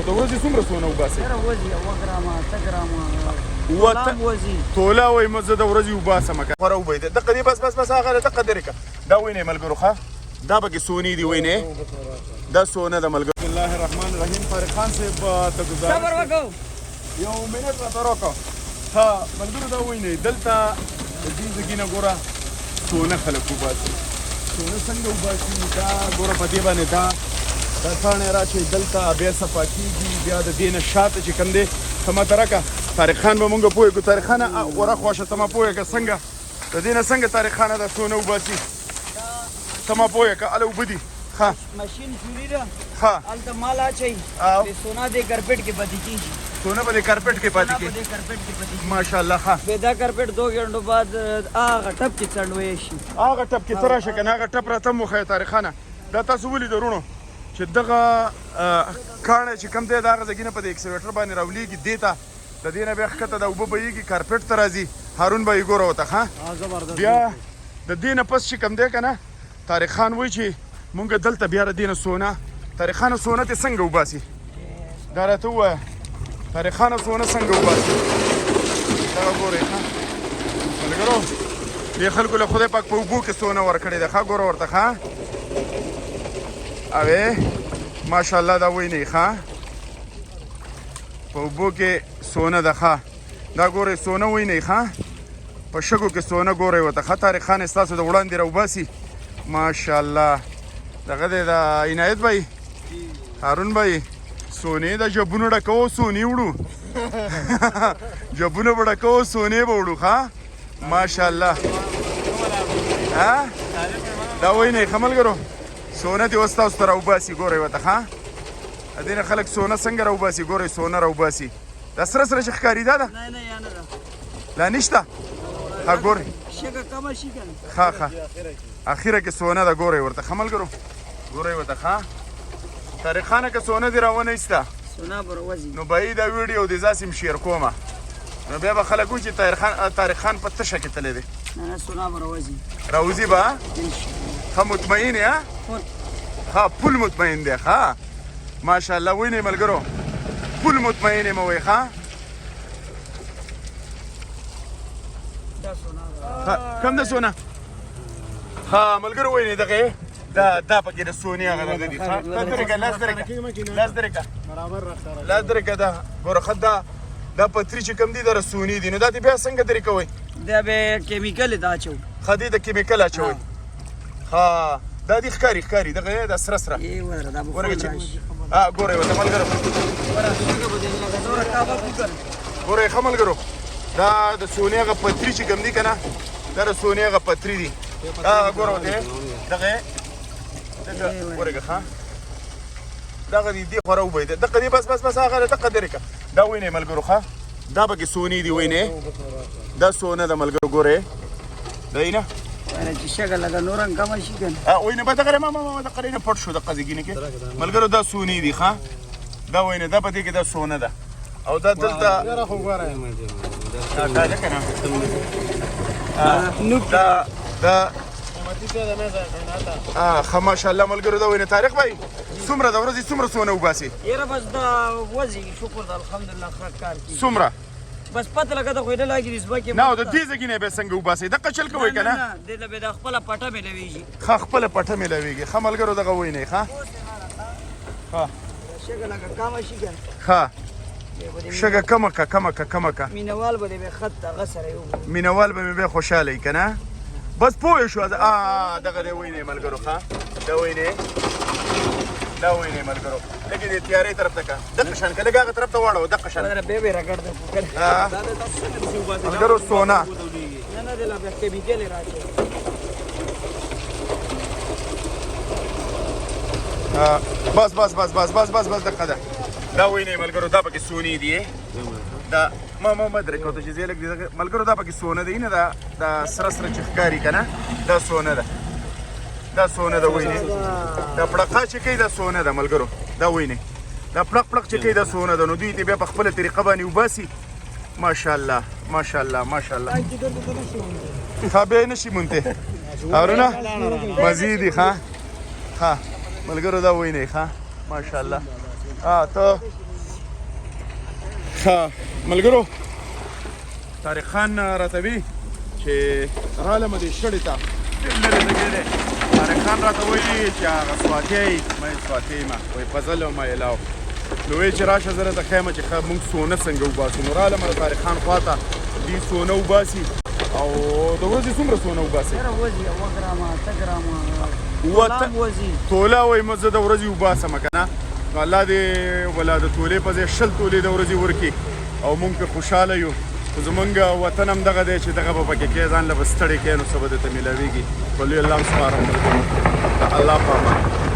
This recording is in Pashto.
د ورځې څومره سونه وباسئ؟ یاره ورځې 1 ګرامه 8 ګرامه ورځې توله وایم زه د ورځې وباسم که خوره وبهیده دقه دې بس هغه دقه درې که دا وینې ملګرو ښه دا پکې سونې دي وینې دا سونه ده ملګرو. بسم الله الرحمن الرحیم. طارق خان صاحب ته ګزارش صبر وکړو یو منټ راته راکړه. ها ملګرو دا وینې دلته د دې ځګي نه ګوره سونه خلک وباسي. سونه څنګه وباسي دا ګوره په دې باندې دا څاڼې راچوي دلته بیا صفا کېږي بیا د دې نه شاته چې کوم دی ته ماته راکړه. طارق خان به مونږ پوهېږو. طارق خانه ورا خواشه ته ما پوهېږه څنګه د دې نه څنګه طارق خانه دا سونه وباسي ته ما پوهېږه هله اوبه دي. ښه ماشین جوړي ده ښه هلته مال اچوي سونا دې کارپېټ کې پاتې کېږي. سونه به دې کارپېټ کې پاتې کېږي ماشاءالله. ښه بیا دا کارپېټ 2 غنټو بعد هغه ټپ کې څنډوی شي. هغه ټپ کې ته راشه که نه هغه ټپ راته هم وښیه طارق خانه. دا تاسو ولیدو وروڼو چې دغه کاڼی چې کوم دی د هغه ځګي نه په د اکسویټر باندې راولېږي دې ته د دې نه بیا ښکته د اوبه بهیږي کارپېټ ته راځي. هارون به یې ګوره ورته ښه بیا د دې نه پس چې کوم دی که نه طارق خان وایي چې مونږ دلته بیا د دې نه سونه طارق خانه سونه دې څنګه وباسي دا راته ووایه طارق خانه سونه څنګه وباسي دغه ګورئ ښه ملګرو دې خلکو له خدای پاک په اوبو کې سونه ورکړې ده ښه ګوره ورته ښه اوې ماشاءالله دا وینئ ښه په اوبو کې سونه ده ښه دا ګورئ سونه وینئ ښه په شګو کې سونه ګورئ ورته ښه طارق خان ستاسو د وړاندې راوباسي ماشاءالله دغه دی د عنایت بھائی هارون بھائی سونې د جبونو ډکوو سونې وړو جبونه به ډکوو سونې به وړو ښه ماشاءالله دا وینئ ښه ملګرو سونه دې اوس تاسو ته راوباسي ګورئ ورته ښه د دې نه خلک سونه څنګه راوباسي ګورئ سونه راوباسي دا سره چې ښکارېدا ده لا نشته ښه ګورئ ښه اخیره کې سونه ده ګورئ ورته ښه ملګرو ګورئ ورته ښه طارق خانه که سونه دې راونه ایسته نو به یې دا ویډیو دې داسې م شیر کومه نو بیا به خلک وایي چې طارق خان په تشه کې تللی دی راوځي به ښه مطمئن یې ها پول مطمئن دی ښه ماشاءالله وینئ ملګرو پول مطمئن یم وایي ښه کم ده سونه ها ملګرو وینئ دغه دا پکې د سونې هغه دغه دي لاس درې که دا ګوره ښه دا پتري چې کوم دي دا سونې دي نو دا دې بیا څنګه درې کوئ دا به کیمیکل دا اچوو ښه دې د کیمیکل اچوئ ها دا دې ښکاري دغه دا سره ګورئ ورته ملګرو ګورئ ښه ملګرو دا د سونې هغه پتري چې کوم دي که نه دا د سونې هغه پتري دي ګوره دی دغه ګورئ ښه دغه دې خوره وبهیده دقه دې بس هغه دقه درې که دا وینئ ملګرو ښه دا پکې سونې دي وینئ دا سونه ده ملګرو ګورئ دی نه چې شګه لږه نور هم کمه شي که نه وینئ به دغه دقه نه پټ شو دقه ځګینې کې ملګرو دا سونې دي ښه دا وینئ دا په دې کې دا سونه ده او دا دلته دا ښه ماشاءالله ملګرو دا وینئ طارق بھائی څومره د ورځې څومره سونه وباسي یاره بس دا ورځې شکر ده الحمدلله ښه کار کوي څومره بس پته لګه د خویده لاګي رسبه کې نه د دې ځګینې به څنګه وباسي دغه چل کوي که نه دې به د خپله پټه میلویږي ښه خپله پټه میلویږي ښه ملګرو دغه وینئ ښه شګه لږه کمه شي که ښه شګه کمه که مینهوال به دې بیا خط هغه سره یو مینهوال به مې بیا خوشحاله وي که نه بس پوه شو دغه دی وینئ ملګرو ښه دا وینئ ملګرو لږ دې تیارې طرف ته که دقه شان که لږ هغه طرف ته واړوه دقه شان ملګرو سونه نه دی لا بیا کیمیکل یې راچوي بس دقه ده دا وینئ ملګرو دا پکې سونې دي دا ما درې کوته چې زه لږ ملګرو دا پکې سونه دی نه دا سره چې ښکاري که نه دا سونه ده دا سونه ده وینئ دا پړقا چې کوي دا سونه ده ملګرو دا وینئ دا پړق چې کوي دا سونه ده نو دوی ته بیا په خپله طریقه باندې وباسي ماشاءالله ښه بیا یې نشي مونتی اورونه مزې دي ښه ملګرو دا وینئ ښه ماشاءالله ته ښه ملګرو طارق خان راته وي چې رالم دې شړې ته ډېر لرې لګې دی طارق خان راته وایي چې هغه سواتي مې سواتي یم وایي فضل او میلاو نو وایي چې راشه زه راته ښیم چې ښه موږ سونه څنګه وباسو نو رالم د طارق خان خواته دوی سونه وباسي او د ورځې څومره سونه وباسي یاره وځي 1 ګرامه 8 ګرامه وځي توله وایي مه زه د ورځې وباسم که نه نو الله دې ولا د تولې په ځای 10 تولې د ورځې ورکړي او موږ پرې خوشحاله یو خو زمونږ وطن هم دغه دی چې دغه به پکې کې ځان له به ستړی کوې نو څه به درته میلاویږي په لوی الله سپارم الله په امان